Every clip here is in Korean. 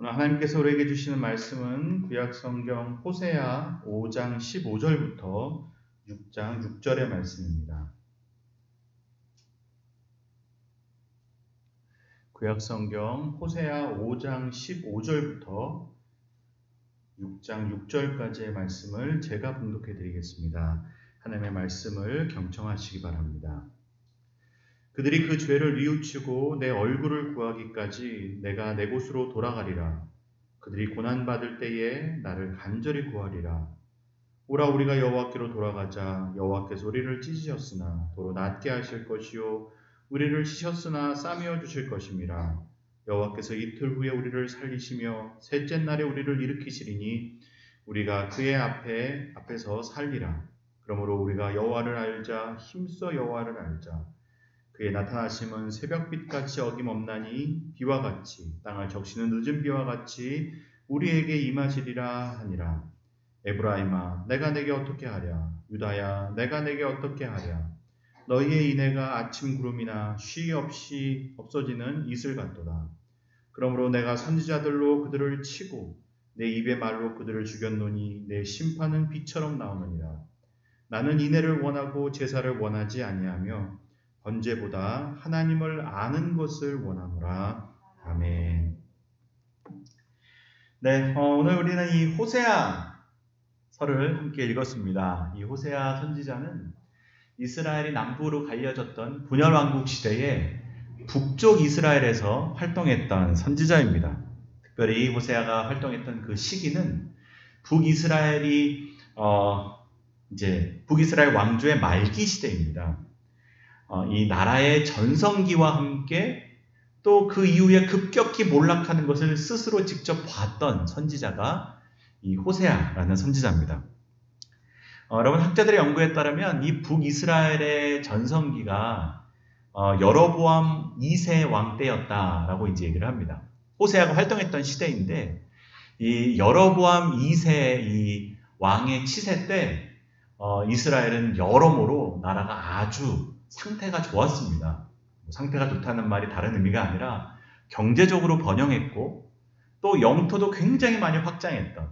오늘 하나님께서 우리에게 주시는 말씀은 구약성경 호세아 5장 15절부터 6장 6절의 말씀입니다. 구약성경 호세아 5장 15절부터 6장 6절까지의 말씀을 제가 봉독해 드리겠습니다. 하나님의 말씀을 경청하시기 바랍니다. 그들이 그 죄를 뉘우치고 내 얼굴을 구하기까지 내가 내 곳으로 돌아가리라. 그들이 고난받을 때에 나를 간절히 구하리라. 오라 우리가 여호와께로 돌아가자. 여호와께서 우리를 찢으셨으나 도로 낫게 하실 것이요 우리를 치셨으나 싸매어 주실 것임이라. 여호와께서 이틀 후에 우리를 살리시며 셋째 날에 우리를 일으키시리니 우리가 그의 앞에서 살리라. 그러므로 우리가 여호와를 알자. 힘써 여호와를 알자. 그의 나타나심은 새벽빛같이 어김없나니 비와 같이 땅을 적시는 늦은 비와 같이 우리에게 임하시리라 하니라. 에브라임아 내가 내게 어떻게 하랴. 유다야 내가 내게 어떻게 하랴. 너희의 인애가 아침 구름이나 쉼 없이 없어지는 이슬 같도다. 그러므로 내가 선지자들로 그들을 치고 내 입의 말로 그들을 죽였노니 내 심판은 비처럼 나오느니라. 나는 인애를 원하고 제사를 원하지 아니하며 번제보다 하나님을 아는 것을 원하노라. 아멘. 네, 오늘 우리는 이 호세아서를 함께 읽었습니다. 이 호세아 선지자는 이스라엘이 남부로 갈려졌던 분열왕국 시대에 북쪽 이스라엘에서 활동했던 선지자입니다. 특별히 호세아가 활동했던 그 시기는 북이스라엘이 이제 북이스라엘 왕조의 말기 시대입니다. 이 나라의 전성기와 함께 또 그 이후에 급격히 몰락하는 것을 스스로 직접 봤던 선지자가 이 호세아라는 선지자입니다. 여러분 학자들의 연구에 따르면 이 북이스라엘의 전성기가 여로보암 2세 왕 때였다라고 이제 얘기를 합니다. 호세아가 활동했던 시대인데 이 여로보암 2세 이 왕의 치세 때 이스라엘은 여러모로 나라가 아주 상태가 좋았습니다. 상태가 좋다는 말이 다른 의미가 아니라 경제적으로 번영했고 또 영토도 굉장히 많이 확장했던,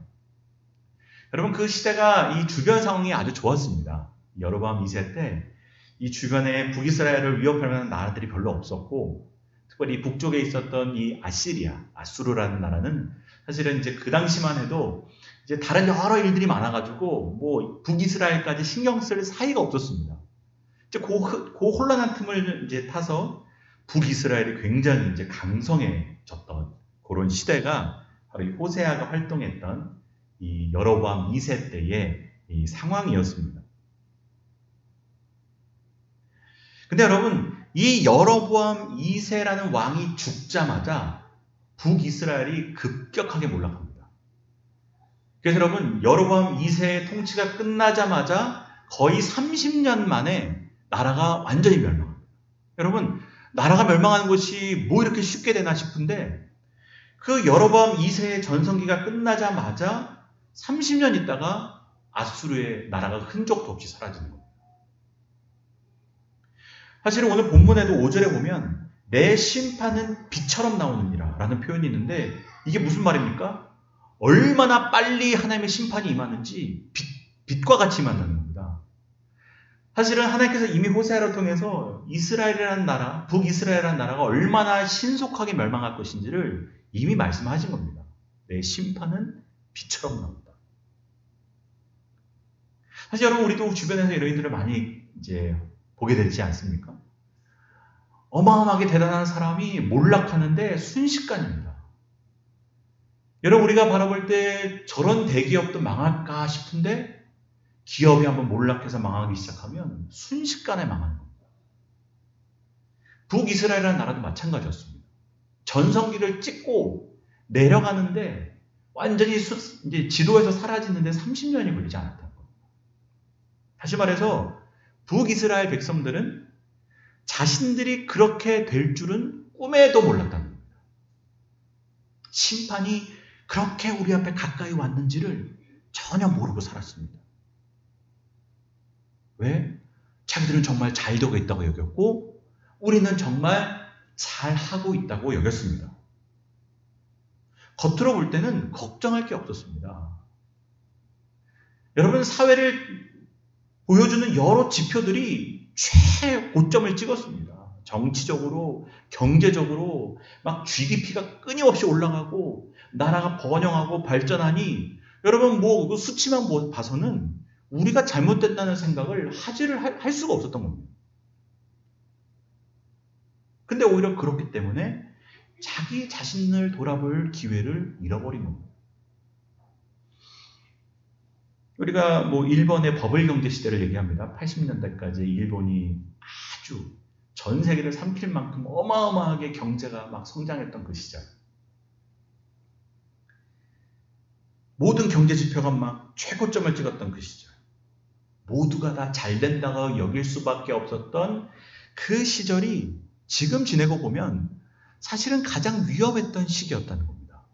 여러분 그 시대가 이 주변 상황이 아주 좋았습니다. 여로보암 2세 때 이 주변에 북이스라엘을 위협할 만한 나라들이 별로 없었고, 특별히 북쪽에 있었던 이 아수르라는 나라는 사실은 이제 그 당시만 해도 이제 다른 여러 일들이 많아가지고 뭐 북이스라엘까지 신경 쓸 사이가 없었습니다. 이제 그 혼란한 틈을 이제 타서 북이스라엘이 굉장히 이제 강성해졌던 그런 시대가 바로 이 호세아가 활동했던 이 여로보암 2세 때의 이 상황이었습니다. 근데 여러분, 이 여로보암 2세라는 왕이 죽자마자 북이스라엘이 급격하게 몰락합니다. 그래서 여러분, 여로보암 2세의 통치가 끝나자마자 거의 30년 만에 나라가 완전히 멸망합니다. 여러분, 나라가 멸망하는 것이 뭐 이렇게 쉽게 되나 싶은데 그 여로보암 2세의 전성기가 끝나자마자 30년 있다가 아수르의 나라가 흔적도 없이 사라지는 겁니다. 사실은 오늘 본문에도 5절에 보면 내 심판은 비처럼 나오느니라 라는 표현이 있는데 이게 무슨 말입니까? 얼마나 빨리 하나님의 심판이 임하는지 빛과 같이 임한다는 겁니다. 사실은 하나님께서 이미 호세아를 통해서 이스라엘이라는 나라, 북이스라엘이라는 나라가 얼마나 신속하게 멸망할 것인지를 이미 말씀하신 겁니다. 내 심판은 비처럼 나온다. 사실 여러분 우리도 주변에서 이런 일들을 많이 이제 보게 되지 않습니까? 어마어마하게 대단한 사람이 몰락하는데 순식간입니다. 여러분 우리가 바라볼 때 저런 대기업도 망할까 싶은데 기업이 한번 몰락해서 망하기 시작하면 순식간에 망하는 겁니다. 북이스라엘이라는 나라도 마찬가지였습니다. 전성기를 찍고 내려가는데 완전히 이제 지도에서 사라지는데 30년이 걸리지 않았다는 겁니다. 다시 말해서 북이스라엘 백성들은 자신들이 그렇게 될 줄은 꿈에도 몰랐다는 겁니다. 심판이 그렇게 우리 앞에 가까이 왔는지를 전혀 모르고 살았습니다. 왜? 자기들은 정말 잘 되고 있다고 여겼고 우리는 정말 잘 하고 있다고 여겼습니다. 겉으로 볼 때는 걱정할 게 없었습니다. 여러분, 사회를 보여주는 여러 지표들이 최고점을 찍었습니다. 정치적으로, 경제적으로 막 GDP가 끊임없이 올라가고 나라가 번영하고 발전하니 여러분 그 수치만 봐서는 우리가 잘못됐다는 생각을 할 수가 없었던 겁니다. 근데 오히려 그렇기 때문에 자기 자신을 돌아볼 기회를 잃어버린 겁니다. 우리가 일본의 버블 경제 시대를 얘기합니다. 80년대까지 일본이 아주 전 세계를 삼킬 만큼 어마어마하게 경제가 막 성장했던 그 시절. 모든 경제 지표가 막 최고점을 찍었던 그 시절. 모두가 다 잘 된다고 여길 수밖에 없었던 그 시절이 지금 지내고 보면 사실은 가장 위험했던 시기였다는 겁니다.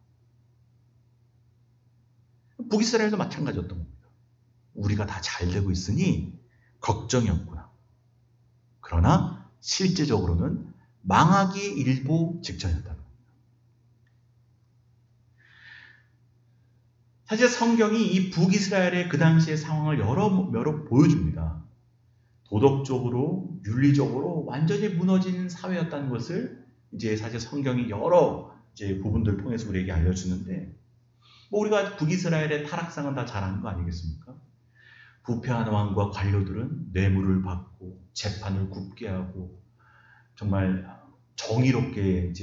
북이스라엘도 마찬가지였던 겁니다. 우리가 다 잘 되고 있으니 걱정이 없구나. 그러나 실제적으로는 망하기 일보 직전이었다는 겁니다. 사실 성경이 이 북이스라엘의 그 당시의 상황을 여러 보여줍니다. 도덕적으로, 윤리적으로 완전히 무너진 사회였다는 것을 이제 사실 성경이 여러 부분들을 통해서 우리에게 알려주는데, 우리가 북이스라엘의 타락상은 다 잘 아는 거 아니겠습니까? 부패한 왕과 관료들은 뇌물을 받고 재판을 굽게 하고 정말 정의롭게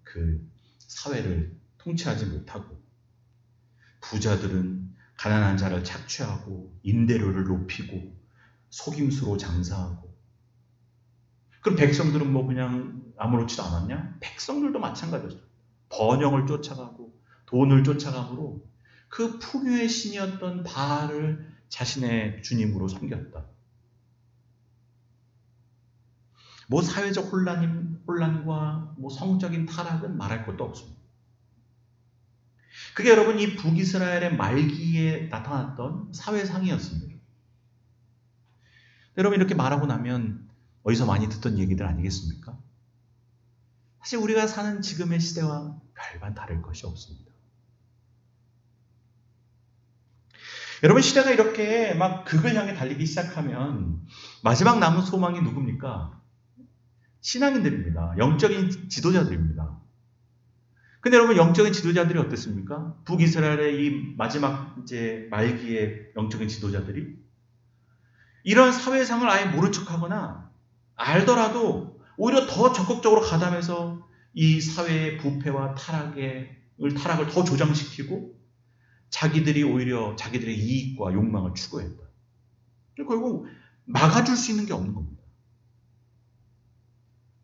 그 사회를 통치하지 못하고, 부자들은 가난한 자를 착취하고 임대료를 높이고 속임수로 장사하고, 그럼 백성들은 그냥 아무렇지도 않았냐? 백성들도 마찬가지였어요. 번영을 쫓아가고 돈을 쫓아가므로 그 풍요의 신이었던 바알을 자신의 주님으로 섬겼다. 사회적 혼란과 성적인 타락은 말할 것도 없습니다. 그게 여러분 이 북이스라엘의 말기에 나타났던 사회상이었습니다. 여러분, 이렇게 말하고 나면 어디서 많이 듣던 얘기들 아니겠습니까? 사실 우리가 사는 지금의 시대와 별반 다를 것이 없습니다. 여러분, 시대가 이렇게 막 극을 향해 달리기 시작하면 마지막 남은 소망이 누굽니까? 신앙인들입니다. 영적인 지도자들입니다. 근데 여러분, 영적인 지도자들이 어땠습니까? 북이스라엘의 이 마지막 말기의 영적인 지도자들이 이런 사회상을 아예 모른 척하거나 알더라도 오히려 더 적극적으로 가담해서 이 사회의 부패와 타락을 더 조장시키고 자기들이 오히려 자기들의 이익과 욕망을 추구했다. 결국 막아줄 수 있는 게 없는 겁니다.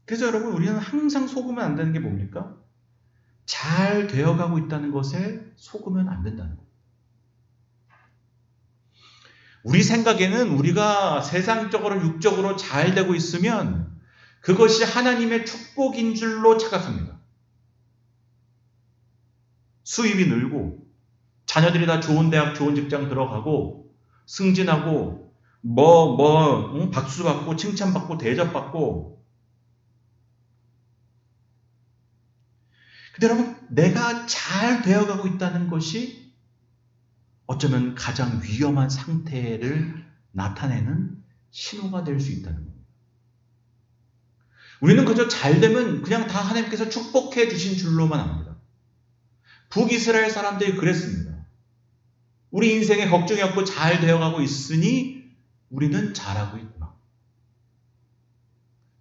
그래서 여러분, 우리는 항상 속으면 안 되는 게 뭡니까? 잘 되어가고 있다는 것에 속으면 안 된다는 겁니다. 우리 생각에는 우리가 세상적으로 육적으로 잘 되고 있으면 그것이 하나님의 축복인 줄로 착각합니다. 수입이 늘고 자녀들이 다 좋은 대학, 좋은 직장 들어가고 승진하고 박수 받고 칭찬받고 대접받고. 근데 여러분, 내가 잘 되어가고 있다는 것이 어쩌면 가장 위험한 상태를 나타내는 신호가 될 수 있다는 겁니다. 우리는 그저 잘 되면 그냥 다 하나님께서 축복해 주신 줄로만 압니다. 북이스라엘 사람들이 그랬습니다. 우리 인생에 걱정이 없고 잘 되어가고 있으니 우리는 잘하고 있구나.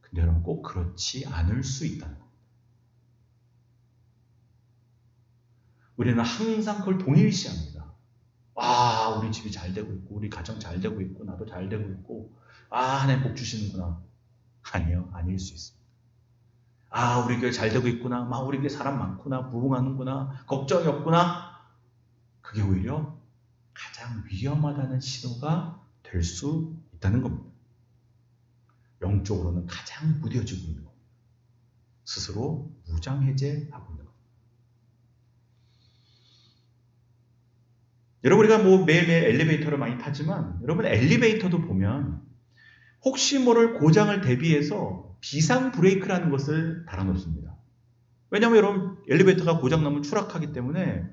근데 여러분, 꼭 그렇지 않을 수 있다는 겁니다. 우리는 항상 그걸 동일시합니다. 우리 집이 잘 되고 있고 우리 가정 잘 되고 있고 나도 잘 되고 있고 하나님 복 주시는구나. 아니요, 아닐 수 있습니다. 우리 교회 잘 되고 있구나. 우리 교회 사람 많구나. 부흥하는구나. 걱정이 없구나. 그게 오히려 가장 위험하다는 신호가 될 수 있다는 겁니다. 영적으로는 가장 무뎌지고 있는 겁니다. 스스로 무장해제하고 있는 겁니다. 여러분, 우리가 매일매일 엘리베이터를 많이 타지만 여러분, 엘리베이터도 보면 혹시 모를 고장을 대비해서 비상 브레이크라는 것을 달아놓습니다. 왜냐하면 여러분, 엘리베이터가 고장나면 추락하기 때문에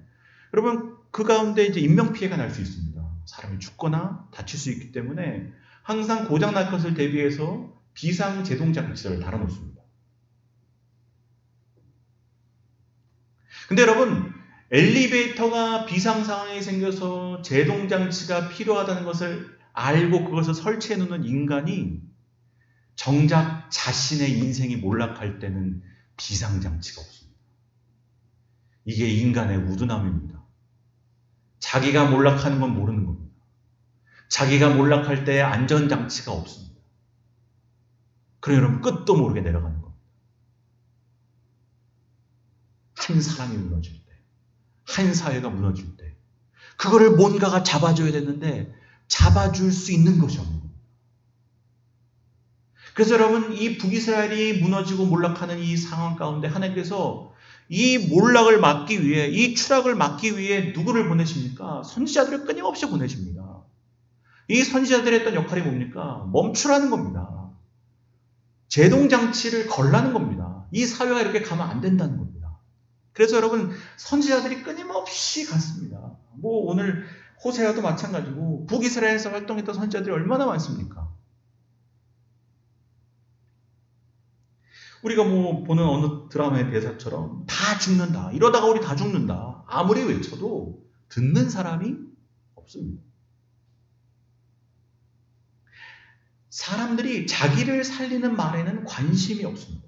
여러분 그 가운데 이제 인명피해가 날 수 있습니다. 사람이 죽거나 다칠 수 있기 때문에 항상 고장날 것을 대비해서 비상제동장치를 달아놓습니다. 근데 여러분 엘리베이터가 비상 상황이 생겨서 제동장치가 필요하다는 것을 알고 그것을 설치해 놓는 인간이 정작 자신의 인생이 몰락할 때는 비상장치가 없습니다. 이게 인간의 우둔함입니다. 자기가 몰락하는 건 모르는 겁니다. 자기가 몰락할 때 안전장치가 없습니다. 그럼 여러분 끝도 모르게 내려가는 겁니다. 한 사람이 무너질 때, 한 사회가 무너질 때 그거를 뭔가가 잡아줘야 되는데 잡아줄 수 있는 것이 없는 겁니다. 그래서 여러분 이 북이스라엘이 무너지고 몰락하는 이 상황 가운데 하나님께서 이 몰락을 막기 위해, 이 추락을 막기 위해 누구를 보내십니까? 선지자들을 끊임없이 보내십니다. 이 선지자들의 했던 역할이 뭡니까? 멈추라는 겁니다. 제동장치를 걸라는 겁니다. 이 사회가 이렇게 가면 안 된다는 겁니다. 그래서 여러분 선지자들이 끊임없이 갔습니다. 뭐 오늘 호세아도 마찬가지고 북이스라엘에서 활동했던 선지자들이 얼마나 많습니까? 우리가 뭐 보는 어느 드라마의 대사처럼 다 죽는다. 이러다가 우리 다 죽는다. 아무리 외쳐도 듣는 사람이 없습니다. 사람들이 자기를 살리는 말에는 관심이 없습니다.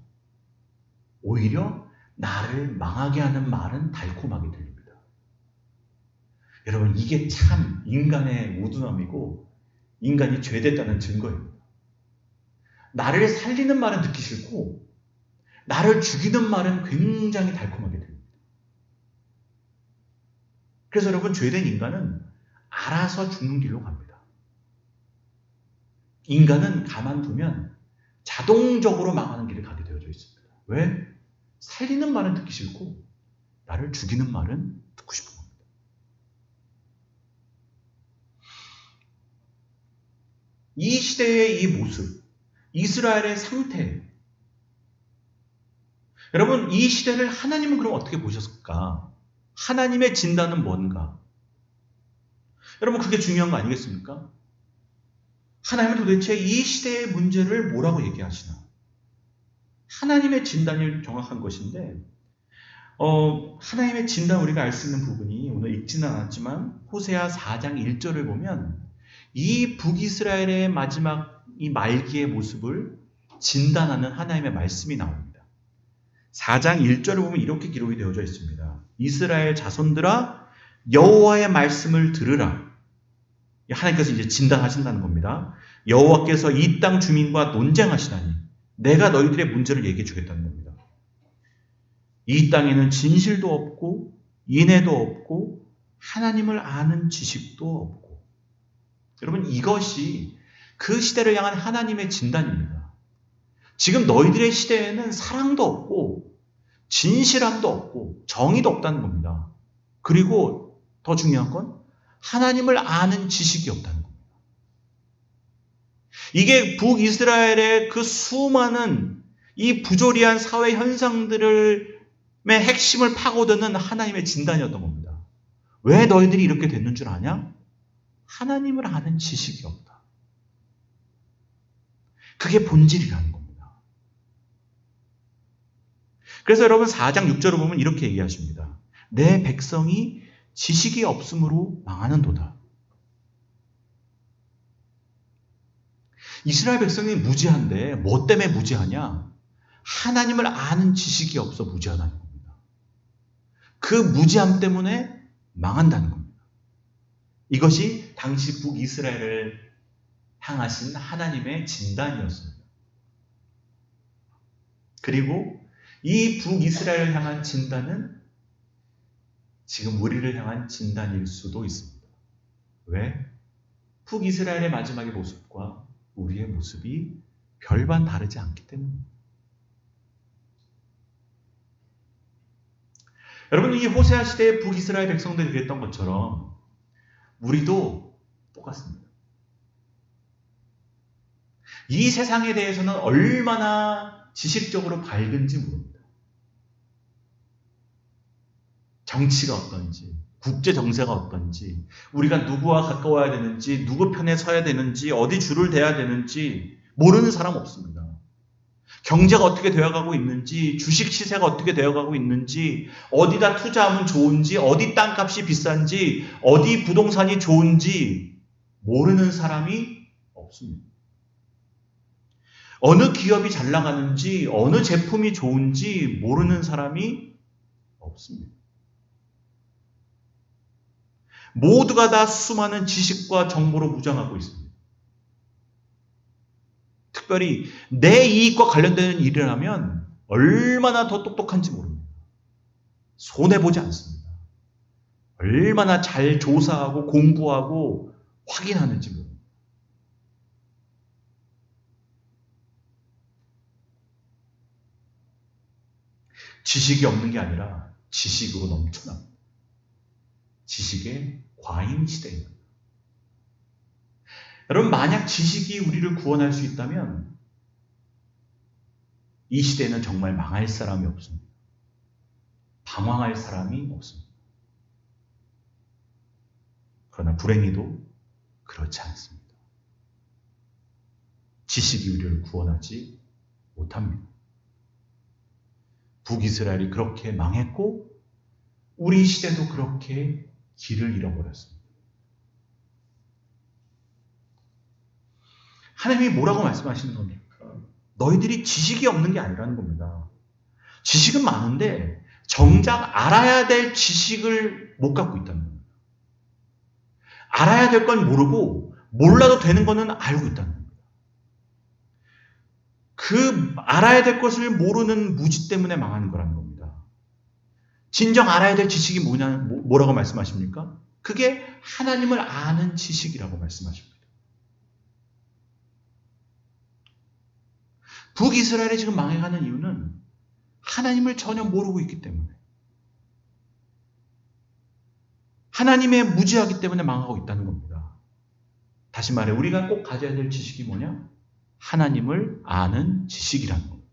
오히려 나를 망하게 하는 말은 달콤하게 들립니다. 여러분 이게 참 인간의 우둔함이고 인간이 죄됐다는 증거입니다. 나를 살리는 말은 듣기 싫고 나를 죽이는 말은 굉장히 달콤하게 들립니다. 그래서 여러분 죄된 인간은 알아서 죽는 길로 갑니다. 인간은 가만두면 자동적으로 망하는 길을 가게 되어져 있습니다. 왜? 살리는 말은 듣기 싫고 나를 죽이는 말은 듣고 싶은 겁니다. 이 시대의 이 모습, 이스라엘의 상태, 여러분 이 시대를 하나님은 그럼 어떻게 보셨을까? 하나님의 진단은 뭔가? 여러분 그게 중요한 거 아니겠습니까? 하나님은 도대체 이 시대의 문제를 뭐라고 얘기하시나? 하나님의 진단이 정확한 것인데 하나님의 진단 우리가 알 수 있는 부분이 오늘 읽지는 않았지만 호세아 4장 1절을 보면 이 북이스라엘의 마지막 이 말기의 모습을 진단하는 하나님의 말씀이 나옵니다. 4장 1절을 보면 이렇게 기록이 되어져 있습니다. 이스라엘 자손들아 여호와의 말씀을 들으라. 하나님께서 이제 진단하신다는 겁니다. 여호와께서 이 땅 주민과 논쟁하시다니 내가 너희들의 문제를 얘기해 주겠다는 겁니다. 이 땅에는 진실도 없고 인애도 없고 하나님을 아는 지식도 없고. 여러분 이것이 그 시대를 향한 하나님의 진단입니다. 지금 너희들의 시대에는 사랑도 없고 진실함도 없고 정의도 없다는 겁니다. 그리고 더 중요한 건 하나님을 아는 지식이 없다는 겁니다. 이게 북이스라엘의 그 수많은 이 부조리한 사회 현상들의 핵심을 파고드는 하나님의 진단이었던 겁니다. 왜 너희들이 이렇게 됐는 줄 아냐? 하나님을 아는 지식이 없다. 그게 본질이라는 겁니다. 그래서 여러분 4장 6절을 보면 이렇게 얘기하십니다. 내 백성이 지식이 없으므로 망하는도다. 이스라엘 백성이 무지한데 뭐 때문에 무지하냐? 하나님을 아는 지식이 없어 무지하다는 겁니다. 그 무지함 때문에 망한다는 겁니다. 이것이 당시 북이스라엘을 향하신 하나님의 진단이었습니다. 그리고 이 북이스라엘을 향한 진단은 지금 우리를 향한 진단일 수도 있습니다. 왜? 북이스라엘의 마지막의 모습과 우리의 모습이 별반 다르지 않기 때문입니다. 여러분 이 호세아 시대의 북이스라엘 백성들이 그랬던 것처럼 우리도 똑같습니다. 이 세상에 대해서는 얼마나 지식적으로 밝은지 모릅니다. 정치가 어떤지, 국제 정세가 어떤지, 우리가 누구와 가까워야 되는지, 누구 편에 서야 되는지, 어디 줄을 대야 되는지 모르는 사람 없습니다. 경제가 어떻게 되어가고 있는지, 주식 시세가 어떻게 되어가고 있는지, 어디다 투자하면 좋은지, 어디 땅값이 비싼지, 어디 부동산이 좋은지 모르는 사람이 없습니다. 어느 기업이 잘 나가는지, 어느 제품이 좋은지 모르는 사람이 없습니다. 모두가 다 수많은 지식과 정보로 무장하고 있습니다. 특별히 내 이익과 관련되는 일이라면 얼마나 더 똑똑한지 모릅니다. 손해보지 않습니다. 얼마나 잘 조사하고 공부하고 확인하는지 모릅니다. 지식이 없는 게 아니라 지식으로 넘쳐납니다. 지식의 과잉 시대입니다. 여러분, 만약 지식이 우리를 구원할 수 있다면 이 시대에는 정말 망할 사람이 없습니다. 방황할 사람이 없습니다. 그러나 불행히도 그렇지 않습니다. 지식이 우리를 구원하지 못합니다. 북이스라엘이 그렇게 망했고 우리 시대도 그렇게 길을 잃어버렸습니다. 하나님이 뭐라고 말씀하시는 겁니까? 너희들이 지식이 없는 게 아니라는 겁니다. 지식은 많은데 정작 알아야 될 지식을 못 갖고 있다는 겁니다. 알아야 될 건 모르고 몰라도 되는 거는 알고 있다는 겁니다. 그 알아야 될 것을 모르는 무지 때문에 망하는 거라는 겁니다. 진정 알아야 될 지식이 뭐라고 말씀하십니까? 그게 하나님을 아는 지식이라고 말씀하십니다. 북이스라엘이 지금 망해가는 이유는 하나님을 전혀 모르고 있기 때문에, 하나님의 무지하기 때문에 망하고 있다는 겁니다. 다시 말해 우리가 꼭 가져야 될 지식이 뭐냐? 하나님을 아는 지식이라는 겁니다.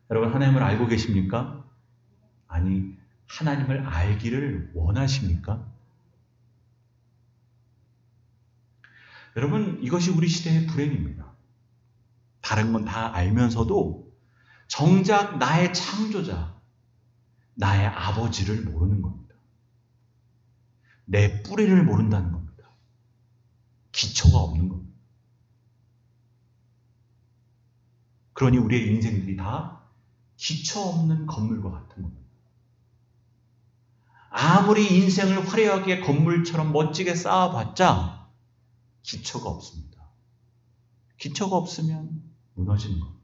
여러분, 하나님을 알고 계십니까? 아니, 하나님을 알기를 원하십니까? 여러분, 이것이 우리 시대의 불행입니다. 다른 건 다 알면서도 정작 나의 창조자, 나의 아버지를 모르는 겁니다. 내 뿌리를 모른다는 겁니다. 기초가 없는 겁니다. 그러니 우리의 인생들이 다 기초 없는 건물과 같은 겁니다. 아무리 인생을 화려하게 건물처럼 멋지게 쌓아봤자 기초가 없습니다. 기초가 없으면 무너지는 겁니다.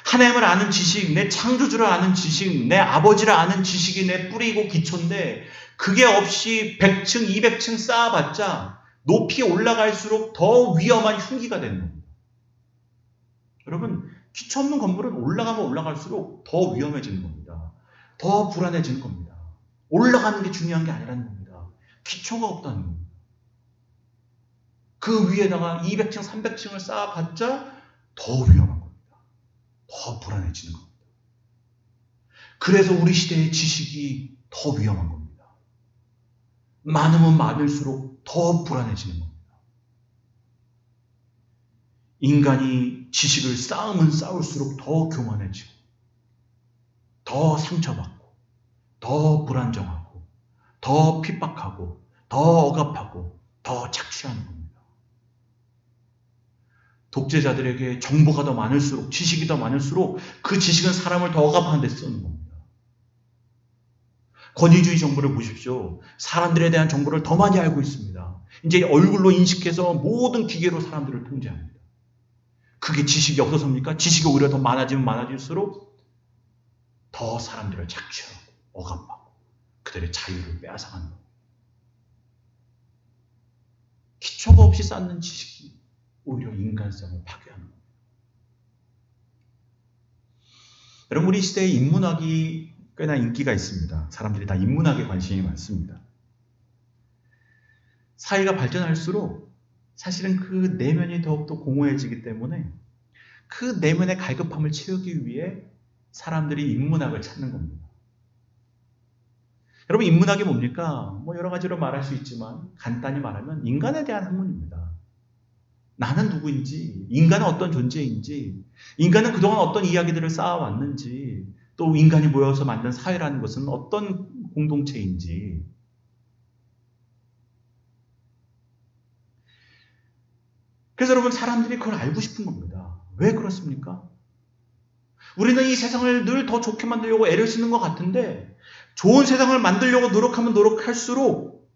하나님을 아는 지식, 내 창조주를 아는 지식, 내 아버지를 아는 지식이 내 뿌리고 기초인데 그게 없이 100층, 200층 쌓아봤자 높이 올라갈수록 더 위험한 흉기가 되는 겁니다. 여러분, 기초 없는 건물은 올라가면 올라갈수록 더 위험해지는 겁니다. 더 불안해지는 겁니다. 올라가는 게 중요한 게 아니라는 겁니다. 기초가 없다는 겁니다. 그 위에다가 200층, 300층을 쌓아봤자 더 위험한 겁니다. 더 불안해지는 겁니다. 그래서 우리 시대의 지식이 더 위험한 겁니다. 많으면 많을수록 더 불안해지는 겁니다. 인간이 지식을 쌓으면 쌓을수록 더 교만해지고, 더 상처받고, 더 불안정하고, 더 핍박하고, 더 억압하고, 더 착취하는 겁니다. 독재자들에게 정보가 더 많을수록, 지식이 더 많을수록 그 지식은 사람을 더 억압하는 데 쓰는 겁니다. 권위주의 정부를 보십시오. 사람들에 대한 정보를 더 많이 알고 있습니다. 이제 얼굴로 인식해서 모든 기계로 사람들을 통제합니다. 그게 지식이 없어서입니까? 지식이 오히려 더 많아지면 많아질수록 더 사람들을 착취하고 억압하고 그들의 자유를 빼앗아가는 겁니다. 기초가 없이 쌓는 지식이 오히려 인간성을 파괴하는 겁니다. 여러분, 우리 시대에 인문학이 꽤나 인기가 있습니다. 사람들이 다 인문학에 관심이 많습니다. 사회가 발전할수록 사실은 그 내면이 더욱더 공허해지기 때문에 그 내면의 갈급함을 채우기 위해 사람들이 인문학을 찾는 겁니다. 여러분, 인문학이 뭡니까? 여러 가지로 말할 수 있지만 간단히 말하면 인간에 대한 학문입니다. 나는 누구인지, 인간은 어떤 존재인지, 인간은 그동안 어떤 이야기들을 쌓아왔는지, 또 인간이 모여서 만든 사회라는 것은 어떤 공동체인지. 그래서 여러분, 사람들이 그걸 알고 싶은 겁니다. 왜 그렇습니까? 우리는 이 세상을 늘 더 좋게 만들려고 애를 쓰는 것 같은데, 좋은 세상을 만들려고 노력하면 노력할수록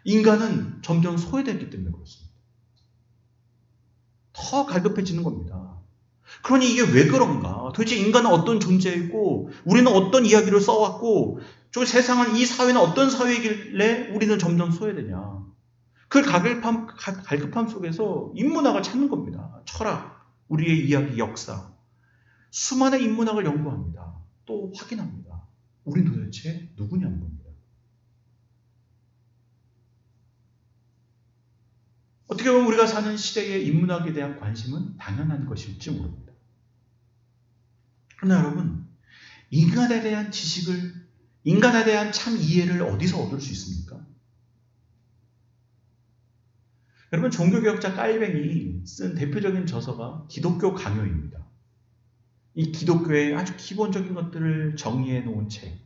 인간은 점점 소외됐기 때문에 그렇습니다. 더 갈급해지는 겁니다. 그러니 이게 왜 그런가? 도대체 인간은 어떤 존재이고, 우리는 어떤 이야기를 써왔고, 저 세상은, 이 사회는 어떤 사회이길래 우리는 점점 소외되냐? 그 갈급함 속에서 인문학을 찾는 겁니다. 철학, 우리의 이야기, 역사. 수많은 인문학을 연구합니다. 또 확인합니다. 우린 도대체 누구냐는 겁니다. 어떻게 보면 우리가 사는 시대의 인문학에 대한 관심은 당연한 것일지 모릅니다. 그러나 여러분, 인간에 대한 지식을, 인간에 대한 참 이해를 어디서 얻을 수 있습니까? 여러분, 종교개혁자 깔뱅이 쓴 대표적인 저서가 기독교 강요입니다. 이 기독교의 아주 기본적인 것들을 정리해 놓은 책,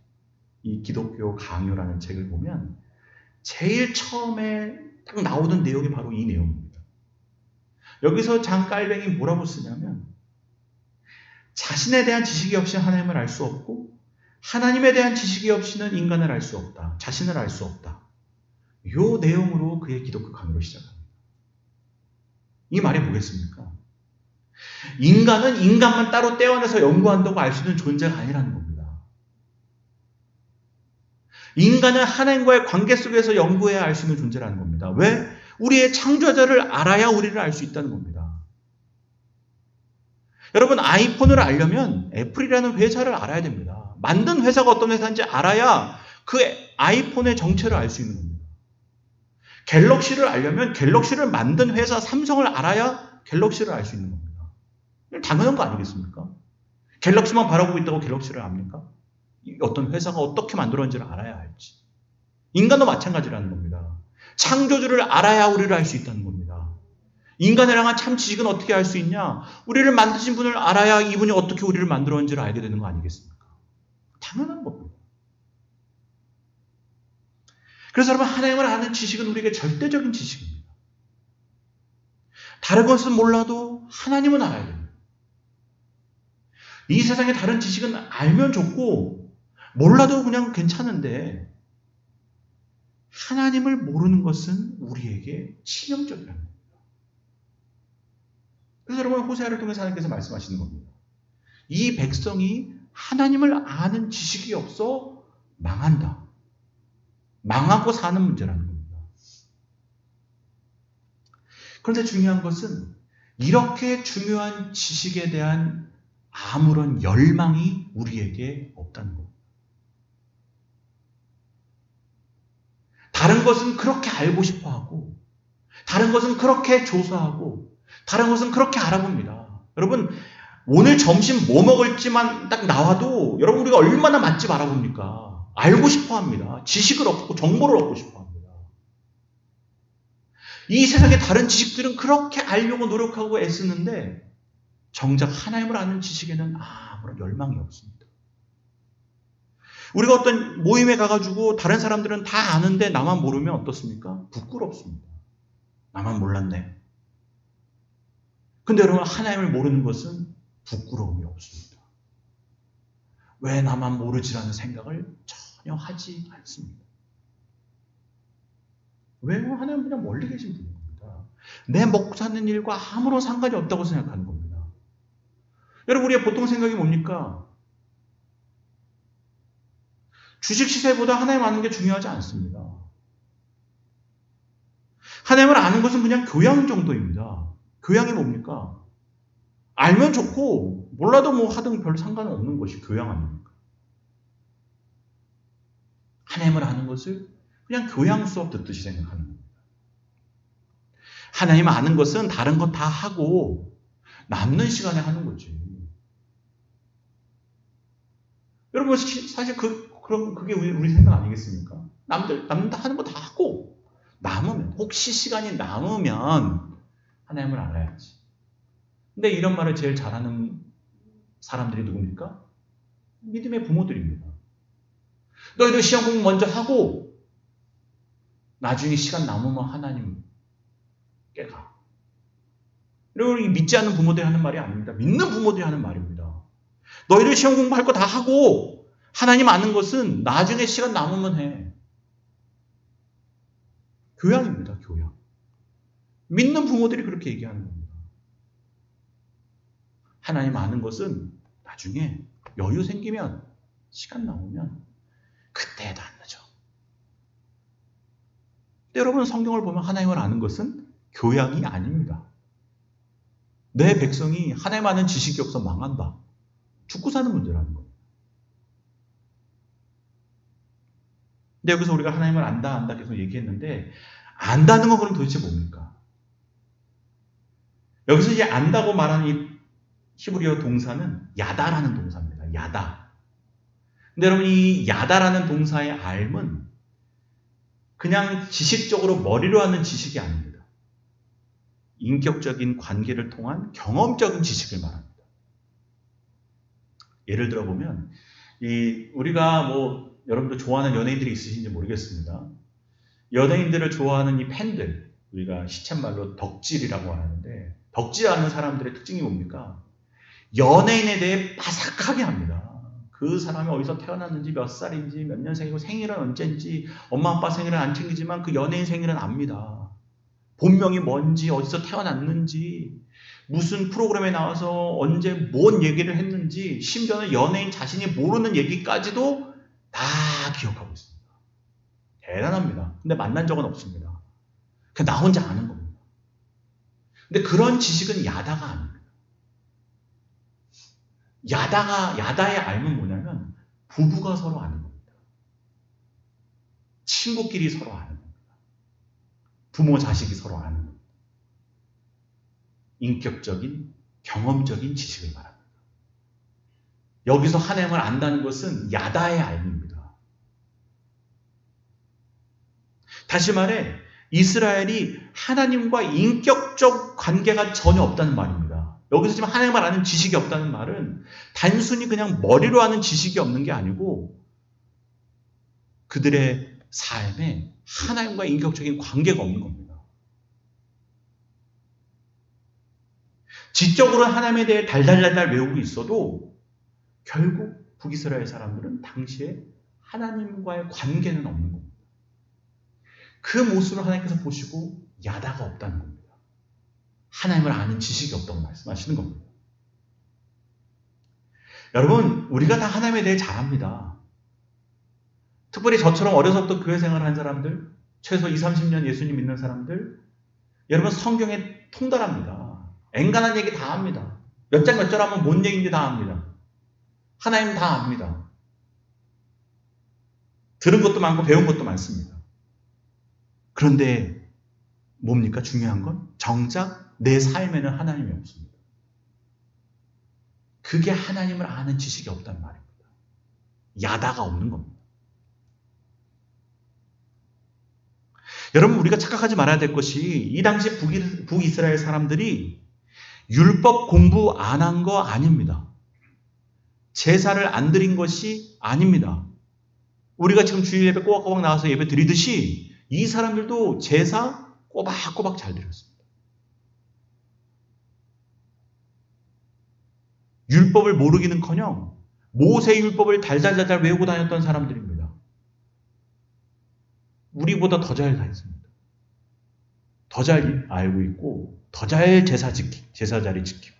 이 기독교 강요라는 책을 보면 제일 처음에 딱 나오던 내용이 바로 이 내용입니다. 여기서 장 깔뱅이 뭐라고 쓰냐면, 자신에 대한 지식이 없이 하나님을 알 수 없고, 하나님에 대한 지식이 없이는 인간을 알 수 없다. 자신을 알 수 없다. 이 내용으로 그의 기독교 강요를 시작합니다. 이 말이 뭐겠습니까? 인간은 인간만 따로 떼어내서 연구한다고 알 수 있는 존재가 아니라는 겁니다. 인간은 하나님과의 관계 속에서 연구해야 알 수 있는 존재라는 겁니다. 왜? 우리의 창조자를 알아야 우리를 알 수 있다는 겁니다. 여러분, 아이폰을 알려면 애플이라는 회사를 알아야 됩니다. 만든 회사가 어떤 회사인지 알아야 그 아이폰의 정체를 알 수 있는 겁니다. 갤럭시를 알려면 갤럭시를 만든 회사 삼성을 알아야 갤럭시를 알 수 있는 겁니다. 당연한 거 아니겠습니까? 갤럭시만 바라보고 있다고 갤럭시를 압니까? 어떤 회사가 어떻게 만들었는지를 알아야 할지. 인간도 마찬가지라는 겁니다. 창조주를 알아야 우리를 알 수 있다는 겁니다. 인간에 향한 참 지식은 어떻게 알 수 있냐? 우리를 만드신 분을 알아야 이분이 어떻게 우리를 만들었는지를 알게 되는 거 아니겠습니까? 당연한 겁니다. 그래서 여러분, 하나님을 아는 지식은 우리에게 절대적인 지식입니다. 다른 것은 몰라도 하나님은 알아야 됩니다. 이 세상의 다른 지식은 알면 좋고 몰라도 그냥 괜찮은데, 하나님을 모르는 것은 우리에게 치명적이라는 겁니다. 그래서 여러분, 호세아를 통해서 하나님께서 말씀하시는 겁니다. 이 백성이 하나님을 아는 지식이 없어 망한다. 망하고 사는 문제라는 겁니다. 그런데 중요한 것은 이렇게 중요한 지식에 대한 아무런 열망이 우리에게 없다는 겁니다. 다른 것은 그렇게 알고 싶어 하고, 다른 것은 그렇게 조사하고, 다른 것은 그렇게 알아봅니다. 여러분, 오늘 점심 뭐 먹을지만 딱 나와도 여러분, 우리가 얼마나 맛집 알아봅니까? 알고 싶어 합니다. 지식을 얻고 정보를 얻고 싶어 합니다. 이 세상의 다른 지식들은 그렇게 알려고 노력하고 애쓰는데 정작 하나님을 아는 지식에는 아무런 열망이 없습니다. 우리가 어떤 모임에 가가지고 다른 사람들은 다 아는데 나만 모르면 어떻습니까? 부끄럽습니다. 나만 몰랐네. 근데 여러분, 하나님을 모르는 것은 부끄러움이 없습니다. 왜 나만 모르지라는 생각을 전혀 하지 않습니다. 왜? 하나님은 그냥 멀리 계신 분입니다. 내 먹고 사는 일과 아무런 상관이 없다고 생각하는 겁니다. 여러분, 우리의 보통 생각이 뭡니까? 주식 시세보다 하나님 아는 게 중요하지 않습니다. 하나님을 아는 것은 그냥 교양 정도입니다. 교양이 뭡니까? 알면 좋고 몰라도 뭐 하든 별 상관은 없는 것이 교양 아닙니까? 하나님을 아는 것을 그냥 교양 수업 듣듯이 생각하는 겁니다. 하나님 아는 것은 다른 것 다 하고 남는 시간에 하는 거지. 여러분 사실 그럼 그게 우리 생각 아니겠습니까? 남들 하는 거 다 하고 남으면 혹시 시간이 남으면 하나님을 알아야지. 근데 이런 말을 제일 잘하는 사람들이 누굽니까? 믿음의 부모들입니다. 너희들 시험 공부 먼저 하고 나중에 시간 남으면 하나님께 가. 여러분, 믿지 않는 부모들이 하는 말이 아닙니다. 믿는 부모들이 하는 말입니다. 너희들 시험 공부할 거 다 하고 하나님 아는 것은 나중에 시간 남으면 해. 교양입니다. 교양. 믿는 부모들이 그렇게 얘기하는 겁니다. 하나님 아는 것은 나중에 여유 생기면 시간 남으면 그때도 안 늦어. 근데 여러분, 성경을 보면 하나님을 아는 것은 교양이 아닙니다. 내 백성이 하나님 아는 지식이 없어 망한다. 죽고 사는 문제라는 거예요. 근데 여기서 우리가 하나님을 안다 계속 얘기했는데, 안다는 건 그럼 도대체 뭡니까? 여기서 이제 안다고 말하는 이 히브리어 동사는 야다라는 동사입니다. 야다. 근데 여러분, 이 야다라는 동사의 알은 그냥 지식적으로 머리로 하는 지식이 아닙니다. 인격적인 관계를 통한 경험적인 지식을 말합니다. 예를 들어 보면, 우리가 여러분들 좋아하는 연예인들이 있으신지 모르겠습니다. 연예인들을 좋아하는 이 팬들, 우리가 시쳇말로 덕질이라고 하는데, 덕질하는 사람들의 특징이 뭡니까? 연예인에 대해 빠삭하게 합니다. 그 사람이 어디서 태어났는지, 몇 살인지, 몇 년생이고, 생일은 언제인지, 엄마 아빠 생일은 안 챙기지만 그 연예인 생일은 압니다. 본명이 뭔지, 어디서 태어났는지, 무슨 프로그램에 나와서 언제 뭔 얘기를 했는지, 심지어는 연예인 자신이 모르는 얘기까지도 다 기억하고 있습니다. 대단합니다. 근데 만난 적은 없습니다. 그냥 나 혼자 아는 겁니다. 근데 그런 지식은 야다가 아닙니다. 야다의 알면 뭐냐면 부부가 서로 아는 겁니다. 친구끼리 서로 아는 겁니다. 부모 자식이 서로 아는 겁니다. 인격적인 경험적인 지식을 말합니다. 여기서 하나님을 안다는 것은 야다의 알입니다. 다시 말해 이스라엘이 하나님과 인격적 관계가 전혀 없다는 말입니다. 여기서 지금 하나님을 아는 지식이 없다는 말은 단순히 그냥 머리로 아는 지식이 없는 게 아니고 그들의 삶에 하나님과 인격적인 관계가 없는 겁니다. 지적으로 하나님에 대해 달달달달 외우고 있어도 결국 북이스라엘 사람들은 당시에 하나님과의 관계는 없는 겁니다. 그 모습을 하나님께서 보시고 야다가 없다는 겁니다. 하나님을 아는 지식이 없다고 말씀하시는 겁니다. 여러분, 우리가 다 하나님에 대해 잘 압니다. 특별히 저처럼 어려서부터 교회 생활을 한 사람들, 최소 20, 30년 예수님 믿는 사람들, 여러분 성경에 통달합니다. 앵간한 얘기 다 합니다. 몇 장 몇 절 하면 뭔 얘기인지 다 압니다. 하나님 다 압니다. 들은 것도 많고 배운 것도 많습니다. 그런데 뭡니까? 중요한 건 정작 내 삶에는 하나님이 없습니다. 그게 하나님을 아는 지식이 없다는 말입니다. 야다가 없는 겁니다. 여러분, 우리가 착각하지 말아야 될 것이 이 당시 북이스라엘 사람들이 율법 공부 안 한 거 아닙니다. 제사를 안 드린 것이 아닙니다. 우리가 지금 주일 예배 꼬박꼬박 나와서 예배 드리듯이 이 사람들도 제사 꼬박꼬박 잘 드렸습니다. 율법을 모르기는커녕 모세 율법을 달달달달 외우고 다녔던 사람들입니다. 우리보다 더 잘 다녔습니다. 더 잘 알고 있고 더 잘 제사 자리 지키고.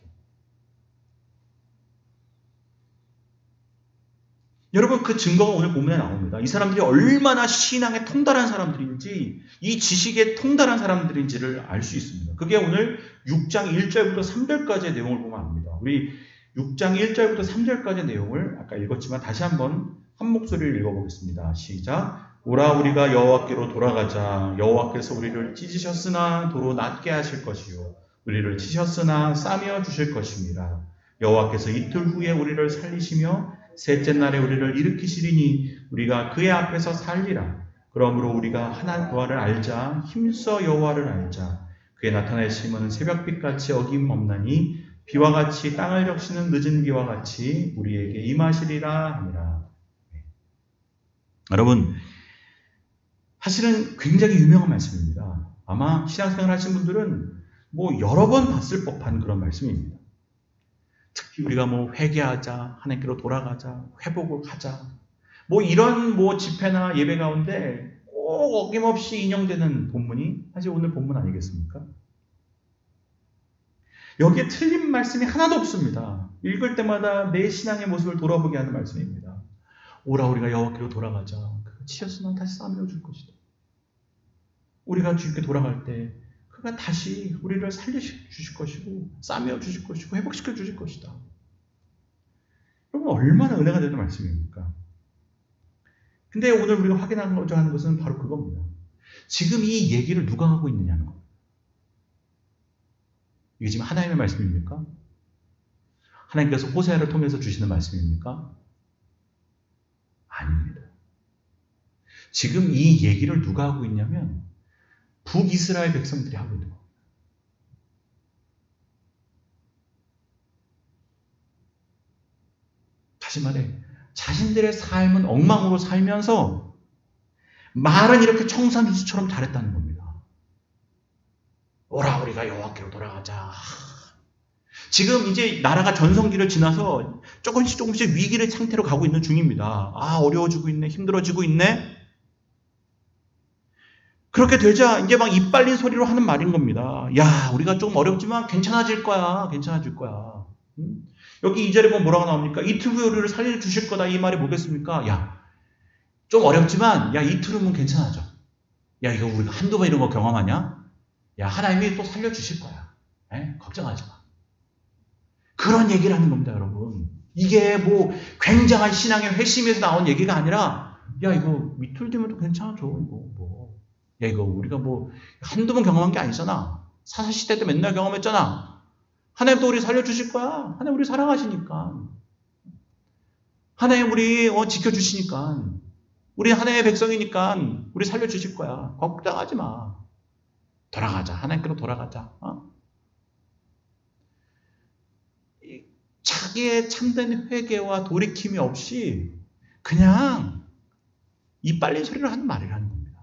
여러분, 그 증거가 오늘 본문에 나옵니다. 이 사람들이 얼마나 신앙에 통달한 사람들인지, 이 지식에 통달한 사람들인지를 알 수 있습니다. 그게 오늘 6장 1절부터 3절까지의 내용을 보면 압니다. 우리 6장 1절부터 3절까지의 내용을 아까 읽었지만 다시 한번 한 목소리를 읽어보겠습니다. 시작. 오라 우리가 여호와께로 돌아가자. 여호와께서 우리를 찢으셨으나 도로 낫게 하실 것이요 우리를 치셨으나 싸매어 주실 것입니다. 여호와께서 이틀 후에 우리를 살리시며 셋째 날에 우리를 일으키시리니 우리가 그의 앞에서 살리라. 그러므로 우리가 하나님을 알자 힘써 여호와를 알자. 그의 나타내심은 새벽빛같이 어김없나니 비와 같이 땅을 적시는 늦은 비와 같이 우리에게 임하시리라 하니라. 여러분, 사실은 굉장히 유명한 말씀입니다. 아마 신앙생활 하신 분들은 여러 번 봤을 법한 그런 말씀입니다. 특히 우리가 회개하자, 하나님께로 돌아가자, 회복을 하자, 이런 집회나 예배 가운데 꼭 어김없이 인용되는 본문이 사실 오늘 본문 아니겠습니까? 여기에 틀린 말씀이 하나도 없습니다. 읽을 때마다 내 신앙의 모습을 돌아보게 하는 말씀입니다. 오라 우리가 여호와께로 돌아가자. 그가 치였으나 다시 싸매어 줄 것이다. 우리가 주님께 돌아갈 때 그가 다시 우리를 살려주실 것이고 싸매어 주실 것이고 회복시켜 주실 것이다. 여러분 얼마나 은혜가 되는 말씀입니까? 근데 오늘 우리가 확인하고자 하는 것은 바로 그겁니다. 지금 이 얘기를 누가 하고 있느냐는 겁니다. 이게 지금 하나님의 말씀입니까? 하나님께서 호세아를 통해서 주시는 말씀입니까? 아닙니다. 지금 이 얘기를 누가 하고 있냐면 북이스라엘 백성들이 하고 있는 겁니다. 다시 말해 자신들의 삶은 엉망으로 살면서 말은 이렇게 청산유수처럼 잘했다는 겁니다. 오라 우리가 여호와께로 돌아가자. 지금 이제 나라가 전성기를 지나서 조금씩 위기의 상태로 가고 있는 중입니다. 어려워지고 있네, 힘들어지고 있네. 그렇게 되자 이제 막 입 빨린 소리로 하는 말인 겁니다. 야, 우리가 좀 어렵지만 괜찮아질 거야. 괜찮아질 거야. 여기 2절에 보면 뭐라고 나옵니까? 이틀 후에 우리를 살려주실 거다. 이 말이 뭐겠습니까? 야, 좀 어렵지만 이틀 후면 괜찮아져. 야, 이거 우리가 한두 번 이런 거 경험하냐? 야, 하나님이 또 살려주실 거야. 걱정하지 마. 그런 얘기를 하는 겁니다, 여러분. 이게 굉장한 신앙의 회심에서 나온 얘기가 아니라 야, 이거 이틀 뒤면 또 괜찮아져. 야, 이거 우리가 한두 번 경험한 게 아니잖아. 사사시대 때 맨날 경험했잖아. 하나님도 우리 살려주실 거야. 하나님 우리 사랑하시니까. 하나님 우리 지켜주시니까. 우리 하나님의 백성이니까 우리 살려주실 거야. 걱정하지 마. 돌아가자. 하나님께로 돌아가자. 자기의 참된 회개와 돌이킴이 없이 그냥 입 빨린 소리를 하는 말이라는 겁니다.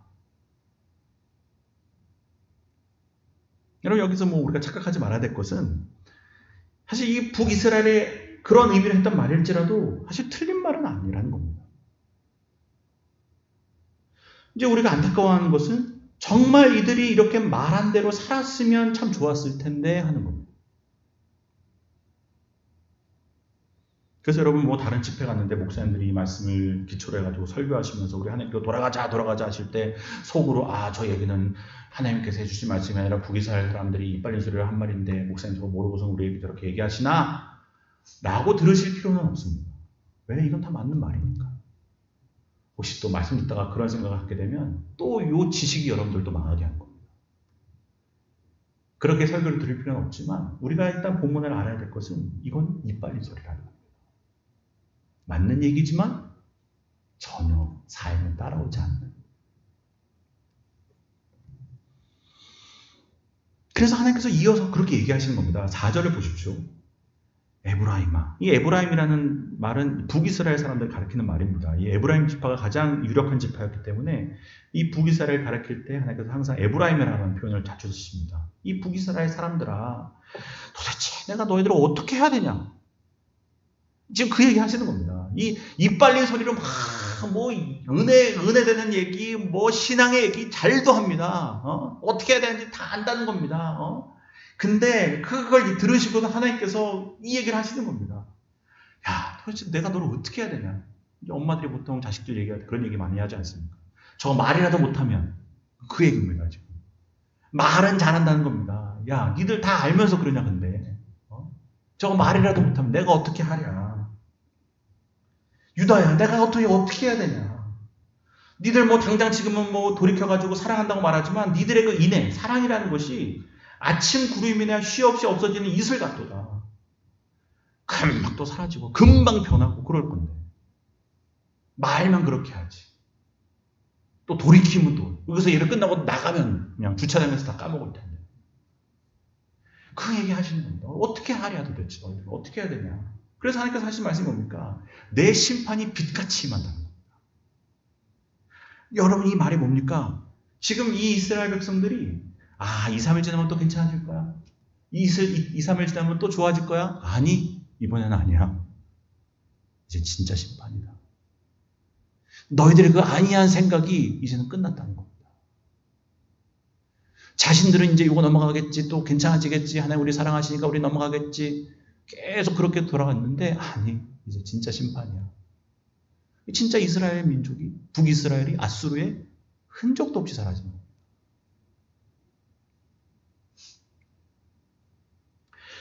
여러분 여기서 우리가 착각하지 말아야 될 것은 사실 이 북이스라엘의 그런 의미를 했던 말일지라도 사실 틀린 말은 아니라는 겁니다. 이제 우리가 안타까워하는 것은 정말 이들이 이렇게 말한 대로 살았으면 참 좋았을 텐데 하는 겁니다. 그래서 여러분 다른 집회 갔는데 목사님들이 이 말씀을 기초로 해가지고 설교하시면서 우리 하나님께로 돌아가자 하실 때 속으로 저 얘기는 하나님께서 해주신 말씀이 아니라 북이스라엘 사람들이 입 빨린 소리를 한 말인데 목사님 저거 모르고서 우리에게 저렇게 얘기하시나? 라고 들으실 필요는 없습니다. 왜? 이건 다 맞는 말이니까. 혹시 또 말씀 듣다가 그런 생각을 하게 되면 또 이 지식이 여러분들도 망하게 한 겁니다. 그렇게 설교를 들을 필요는 없지만 우리가 일단 본문을 알아야 될 것은 이건 입 빨린 소리라는 겁니다. 맞는 얘기지만 전혀 삶에 따라오지 않는. 그래서 하나님께서 이어서 그렇게 얘기하시는 겁니다. 4절을 보십시오. 에브라임아. 이 에브라임이라는 말은 북이스라엘 사람들을 가리키는 말입니다. 이 에브라임 지파가 가장 유력한 지파였기 때문에 이 북이스라엘을 가리킬 때 하나님께서 항상 에브라임이라는 표현을 자주 쓰십니다. 이 북이스라엘 사람들아, 도대체 내가 너희들을 어떻게 해야 되냐? 지금 그 얘기 하시는 겁니다. 입 빨린 소리로 막 은혜 되는 얘기, 신앙의 얘기 잘도 합니다. 어떻게 해야 되는지 다 안다는 겁니다. 근데 그걸 들으시고도 하나님께서 이 얘기를 하시는 겁니다. 야, 도대체 내가 너를 어떻게 해야 되냐? 엄마들이 보통 자식들 얘기할 때 그런 얘기 많이 하지 않습니까? 저 말이라도 못하면 그 얘기입니다. 지금 말은 잘한다는 겁니다. 야, 니들 다 알면서 그러냐 근데 저거 말이라도 못하면 내가 어떻게 하랴? 유다야, 내가 어떻게 해야 되냐? 니들 당장 지금은 돌이켜가지고 사랑한다고 말하지만 니들의 그 인애, 사랑이라는 것이 아침 구름이나 쉬 없이 없어지는 이슬 같도다. 금방 또 사라지고 금방 변하고 그럴 건데 말만 그렇게 하지. 또 돌이키면 또 여기서 일을 끝나고 나가면 그냥 주차장에서 다 까먹을 텐데. 그 얘기 하시는 겁니다. 어떻게 하랴 도대체 너희들 어떻게 해야 되냐. 그래서 하나님께서 하신 말씀이 뭡니까? 내 심판이 빛같이 임한다는 겁니다. 여러분 이 말이 뭡니까? 지금 이 이스라엘 백성들이 2, 3일 지나면 또 괜찮아질 거야. 2, 3일 지나면 또 좋아질 거야. 아니 이번에는 아니야. 이제 진짜 심판이다. 너희들의 그 아니한 생각이 이제는 끝났다는 겁니다. 자신들은 이제 이거 넘어가겠지, 또 괜찮아지겠지, 하나님 우리 사랑하시니까 우리 넘어가겠지, 계속 그렇게 돌아갔는데 아니 이제 진짜 심판이야. 진짜 이스라엘 민족이, 북이스라엘이 아수르의 흔적도 없이 사라진 겁니다.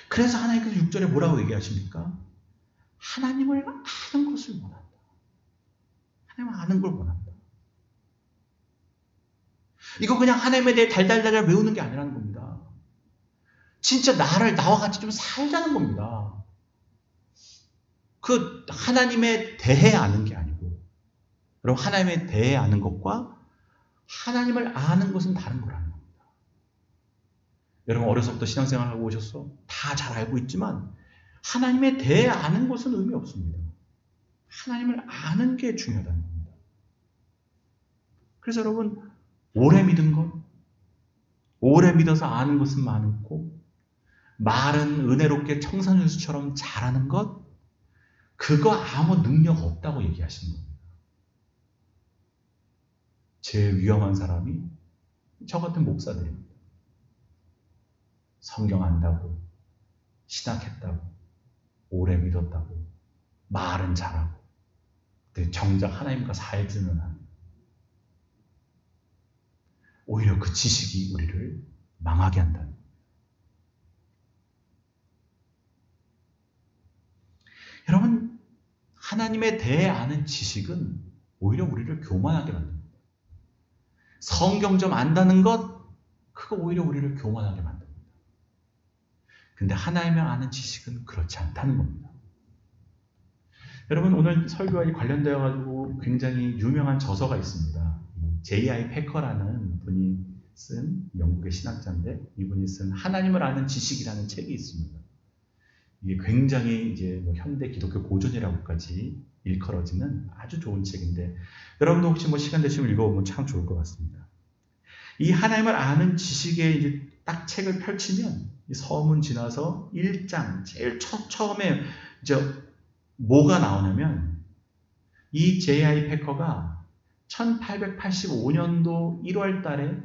그래서 하나님께서 6절에 뭐라고 얘기하십니까? 하나님을 아는 것을 원한다. 하나님을 아는 걸 원한다. 이거 그냥 하나님에 대해 달달달 외우는 게 아니라는 겁니다. 진짜 나와 같이 좀 살자는 겁니다. 그 하나님에 대해 아는 게 아니고, 여러분 하나님에 대해 아는 것과 하나님을 아는 것은 다른 거라는 겁니다. 여러분 어려서부터 신앙생활하고 오셨어? 다 잘 알고 있지만 하나님에 대해 아는 것은 의미 없습니다. 하나님을 아는 게 중요하다는 겁니다. 그래서 여러분 오래 믿은 것, 오래 믿어서 아는 것은 많고 말은 은혜롭게 청산유수처럼 잘하는 것, 그거 아무 능력 없다고 얘기하시는 겁니다. 제일 위험한 사람이 저 같은 목사들입니다. 성경 안다고, 신학했다고, 오래 믿었다고, 말은 잘하고, 근데 정작 하나님과 살지는 않아요. 오히려 그 지식이 우리를 망하게 한다는 거예요. 여러분, 하나님에 대해 아는 지식은 오히려 우리를 교만하게 만듭니다. 성경 좀 안다는 것, 그거 오히려 우리를 교만하게 만듭니다. 근데 하나님을 아는 지식은 그렇지 않다는 겁니다. 여러분 오늘 설교와 관련되어 가지고 굉장히 유명한 저서가 있습니다. J.I. 패커라는 분이 쓴 영국의 신학자인데 이분이 쓴 하나님을 아는 지식이라는 책이 있습니다. 이게 굉장히 이제 현대 기독교 고전이라고까지 일컬어지는 아주 좋은 책인데 여러분도 혹시 시간 되시면 읽어보면 참 좋을 것 같습니다. 이 하나님을 아는 지식의 이제 딱 책을 펼치면 이 서문 지나서 1장 제일 처음에 이제 뭐가 나오냐면 이 J.I. 패커가 1885년도 1월 달에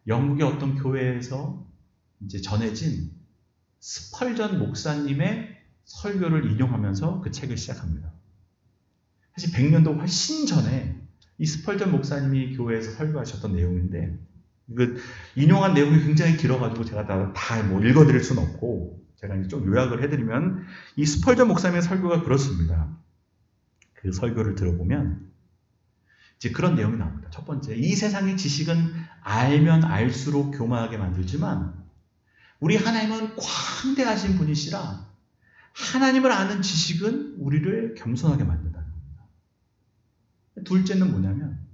영국의 어떤 교회에서 이제 전해진 스펄전 목사님의 설교를 인용하면서 그 책을 시작합니다. 사실 100년도 훨씬 전에 이 스펄전 목사님이 교회에서 설교하셨던 내용인데 인용한 내용이 굉장히 길어가지고 제가 다 읽어드릴 수는 없고 제가 이제 좀 요약을 해드리면 이 스펄전 목사님의 설교가 그렇습니다. 그 설교를 들어보면 이제 그런 내용이 나옵니다. 첫 번째, 이 세상의 지식은 알면 알수록 교만하게 만들지만 우리 하나님은 광대하신 분이시라 하나님을 아는 지식은 우리를 겸손하게 만든다는 겁니다. 둘째는 뭐냐면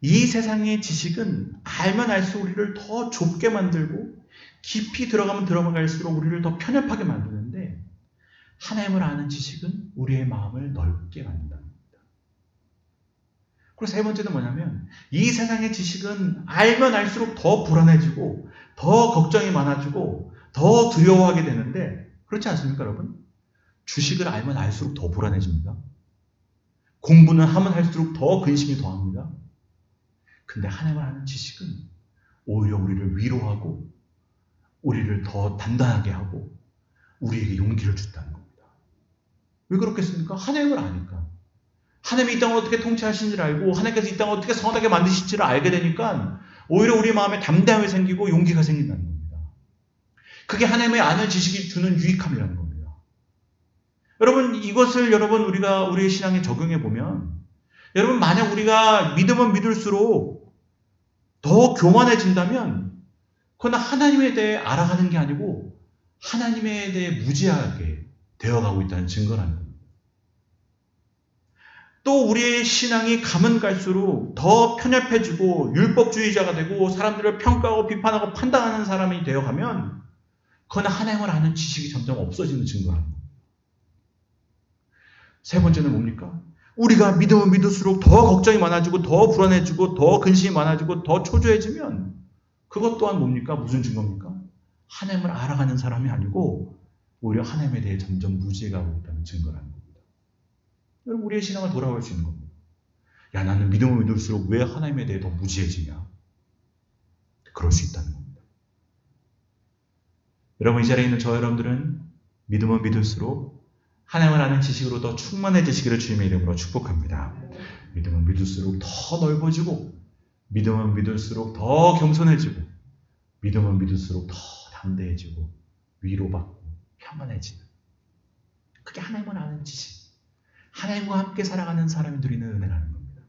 이 세상의 지식은 알면 알수록 우리를 더 좁게 만들고 깊이 들어가면 들어갈수록 우리를 더 편협하게 만드는데 하나님을 아는 지식은 우리의 마음을 넓게 만든다는 겁니다. 그리고 세 번째는 뭐냐면 이 세상의 지식은 알면 알수록 더 불안해지고 더 걱정이 많아지고 더 두려워하게 되는데 그렇지 않습니까 여러분? 주식을 알면 알수록 더 불안해집니다. 공부는 하면 할수록 더 근심이 더합니다. 근데 하나님을 아는 지식은 오히려 우리를 위로하고 우리를 더 단단하게 하고 우리에게 용기를 준다는 겁니다. 왜 그렇겠습니까? 하나님을 아니까. 하나님이 이 땅을 어떻게 통치하시는지를 알고 하나님께서 이 땅을 어떻게 선하게 만드실지를 알게 되니까 오히려 우리 마음에 담대함이 생기고 용기가 생긴다는 겁니다. 그게 하나님의 아는 지식이 주는 유익함이라는 겁니다. 여러분 이것을 우리가 우리의 신앙에 적용해 보면 여러분 만약 우리가 믿으면 믿을수록 더 교만해진다면 그건 하나님에 대해 알아가는 게 아니고 하나님에 대해 무지하게 되어가고 있다는 증거라는 겁니다. 또 우리의 신앙이 가면 갈수록 더 편협해지고 율법주의자가 되고 사람들을 평가하고 비판하고 판단하는 사람이 되어가면 그건 하나님을 아는 지식이 점점 없어지는 증거라는 겁니다. 세 번째는 뭡니까? 우리가 믿으면 믿을수록 더 걱정이 많아지고 더 불안해지고 더 근심이 많아지고 더 초조해지면 그것 또한 뭡니까? 무슨 증거입니까? 하나님을 알아가는 사람이 아니고 오히려 하나님에 대해 점점 무지해가고 있다는 증거라는 겁니다. 여러분, 우리의 신앙을 돌아볼 수 있는 겁니다. 야, 나는 믿으면 믿을수록 왜 하나님에 대해 더 무지해지냐? 그럴 수 있다는 겁니다. 여러분, 이 자리에 있는 저 여러분들은 믿으면 믿을수록 하나님을 아는 지식으로 더 충만해지시기를 주님의 이름으로 축복합니다. 믿으면 믿을수록 더 넓어지고, 믿으면 믿을수록 더 겸손해지고, 믿으면 믿을수록 더 담대해지고, 위로받고 평안해지는, 그게 하나님을 아는 지식, 하나님과 함께 살아가는 사람이 누리는 은혜라는 겁니다.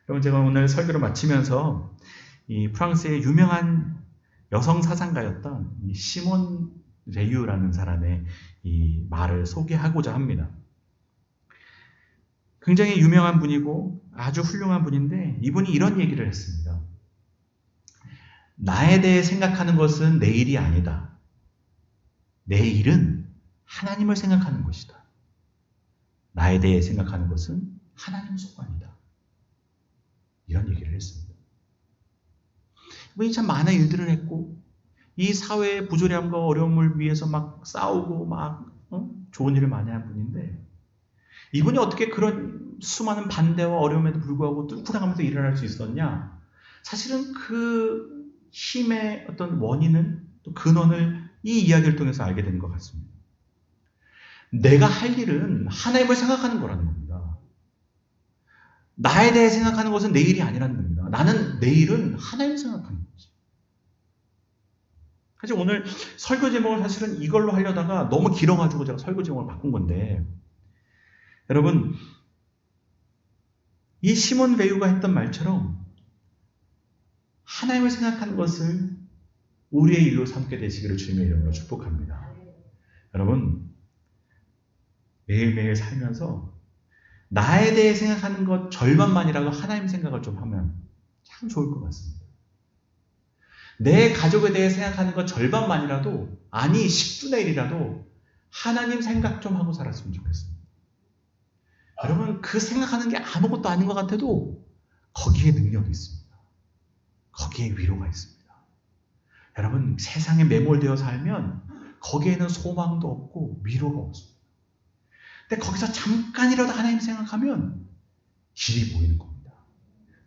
여러분, 제가 오늘 설교를 마치면서 이 프랑스의 유명한 여성 사상가였던 이 시몬 레유라는 사람의 이 말을 소개하고자 합니다. 굉장히 유명한 분이고 아주 훌륭한 분인데, 이분이 이런 얘기를 했습니다. 나에 대해 생각하는 것은 내 일이 아니다. 내 일은 하나님을 생각하는 것이다. 나에 대해 생각하는 것은 하나님 소관이다. 이런 얘기를 했습니다. 이분이 참 많은 일들을 했고, 이 사회의 부조리함과 어려움을 위해서 막 싸우고 좋은 일을 많이 한 분인데, 이분이 어떻게 그런 수많은 반대와 어려움에도 불구하고 뚫고 나가면서 일을 할 수 있었냐? 사실은 그 힘의 어떤 원인은, 또 근원을 이 이야기를 통해서 알게 되는 것 같습니다. 내가 할 일은 하나님을 생각하는 거라는 겁니다. 나에 대해 생각하는 것은 내 일이 아니라는 겁니다. 나는 내 일은 하나님을 생각하는 거지. 사실 오늘 설교 제목을 사실은 이걸로 하려다가 너무 길어가지고 제가 설교 제목을 바꾼 건데, 여러분, 이 시몬 베유가 했던 말처럼 하나님을 생각하는 것을 우리의 일로 삼게 되시기를 주님의 이름으로 축복합니다. 여러분, 매일매일 살면서 나에 대해 생각하는 것 절반만이라도 하나님 생각을 좀 하면 참 좋을 것 같습니다. 내 가족에 대해 생각하는 것 절반만이라도, 아니 10분의 1이라도 하나님 생각 좀 하고 살았으면 좋겠습니다. 여러분, 그 생각하는 게 아무것도 아닌 것 같아도 거기에 능력이 있습니다. 거기에 위로가 있습니다. 여러분, 세상에 매몰되어 살면 거기에는 소망도 없고 위로가 없습니다. 근데 거기서 잠깐이라도 하나님 생각하면 길이 보이는 겁니다.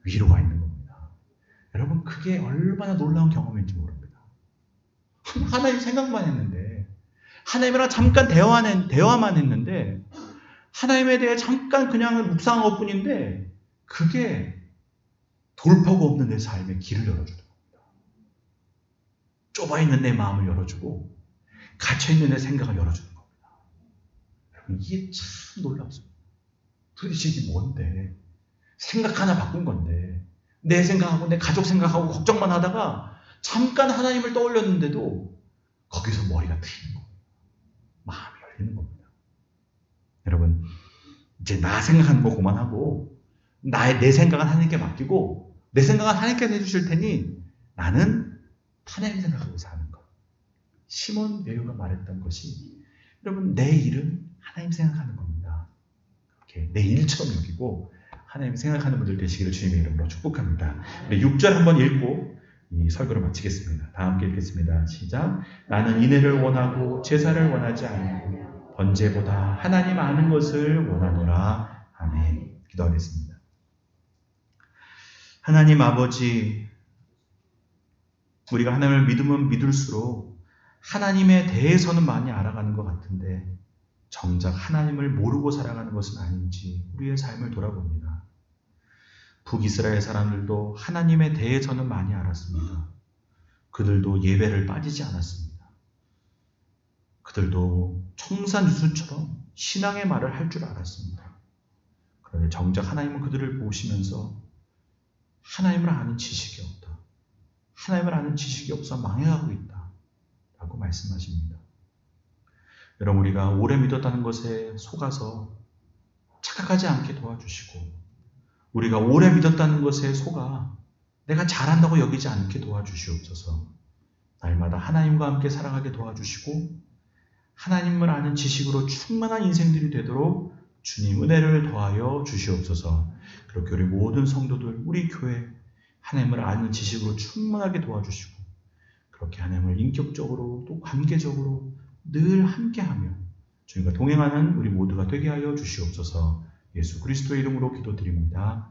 위로가 있는 겁니다. 여러분, 그게 얼마나 놀라운 경험인지 모릅니다. 하나님 생각만 했는데, 하나님이랑 잠깐 대화만 했는데, 하나님에 대해 잠깐 그냥 묵상한 것 뿐인데, 그게 돌파구 없는 내 삶에 길을 열어주는 겁니다. 좁아있는 내 마음을 열어주고, 갇혀있는 내 생각을 열어주는 겁니다. 여러분, 이게 참 놀랍습니다. 도대체 이게 뭔데? 생각 하나 바꾼 건데, 내 생각하고 내 가족 생각하고 걱정만 하다가 잠깐 하나님을 떠올렸는데도 거기서 머리가 트이는 겁니다. 마음이 열리는 겁니다. 여러분, 이제 나 생각하는 거 그만하고 내 생각은 하나님께 맡기고, 내 생각은 하나님께서 해주실 테니 나는 하나님 생각하고 사는 것. 시몬 베유가 말했던 것이, 여러분, 내 일은 하나님 생각하는 겁니다. 이렇게 내 일처럼 여기고 하나님 생각하는 분들 되시기를 주님의 이름으로 축복합니다. 우리 6절 한번 읽고 이 설교를 마치겠습니다. 다 함께 읽겠습니다. 시작. 나는 인애를 원하고 제사를 원하지 않고 번제보다 하나님 아는 것을 원하노라. 아멘. 기도하겠습니다. 하나님 아버지, 우리가 하나님을 믿으면 믿을수록 하나님에 대해서는 많이 알아가는 것 같은데 정작 하나님을 모르고 살아가는 것은 아닌지 우리의 삶을 돌아봅니다. 북이스라엘 사람들도 하나님에 대해서는 많이 알았습니다. 그들도 예배를 빠지지 않았습니다. 그들도 청산유수처럼 신앙의 말을 할 줄 알았습니다. 그런데 정작 하나님은 그들을 보시면서 하나님을 아는 지식이 없다. 하나님을 아는 지식이 없어 망해가고 있다. 라고 말씀하십니다. 여러분, 우리가 오래 믿었다는 것에 속아서 착각하지 않게 도와주시고, 우리가 오래 믿었다는 것에 속아 내가 잘한다고 여기지 않게 도와주시옵소서. 날마다 하나님과 함께 살아가게 도와주시고, 하나님을 아는 지식으로 충만한 인생들이 되도록 주님 은혜를 더하여 주시옵소서. 그렇게 우리 모든 성도들, 우리 교회 하나님을 아는 지식으로 충만하게 도와주시고, 그렇게 하나님을 인격적으로 또 관계적으로 늘 함께하며 주님과 동행하는 우리 모두가 되게 하여 주시옵소서. 예수 그리스도의 이름으로 기도드립니다.